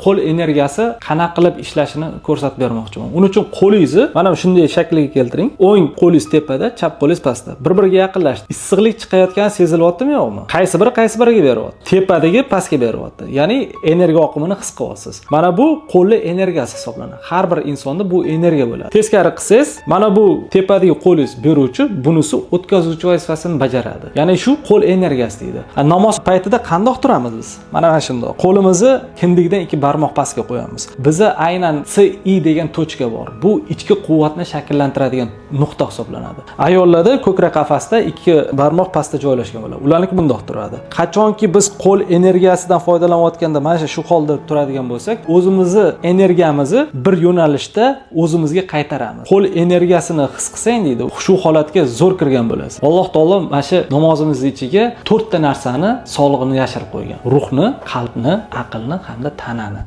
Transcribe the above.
qo'l energiyasi qanaqa qilib ishlashini ko'rsatib bermoqchiman. Uning uchun qo'lingizni mana shunday shaklga keltiring. O'ng qo'lingiz tepada, chap qo'lingiz pastda. Bir-biriga yaqinlashdi. Issiqlik chiqayotgani sezilyaptimi yo'qmi? Qaysi biriga beryapti? Tepadagi pastga beryapti. Ya'ni energiya oqimini his qilyapsiz. Mana bu qo'lli energiyasi hisoblanadi. Har bir insonda bu energiya bo'ladi. Teskari qilsangiz, mana bu tepadagi qo'lingiz beruvchi, bunisi o'tkazuvchi vazifasini bajaradi. Ya'ni shu qo'l energiyasi deydi. Namoz paytida qandoq turamiz biz? Mana shunday. Qo'limizni kindigdan 2 barmoq pastga qo'yamiz. Bizda aynan CI degan tochka bor. Bu ichki quvvatni shakllantiradigan nuqta hisoblanadi. Ayollarda ko'krak qafasida 2 barmoq pastda joylashgan bo'ladi. Ularniki bundoq turadi. Qachonki biz qo'l energiyasidan foydalanayotganda mana shu holda turadigan bo'lsak, o'zimizni energiyamizni bir yo'nalishda o'zimizga qaytaramiz. Qo'l energiyasini his qilsang deydi, shu holatga zo'r kirgan bo'lasiz. Alloh taolo mana shu namozimiz ichiga 4 ta narsani sog'lig'ini yashirib qo'ygan. Ruhni, qalbni, aqlni hamda tanani.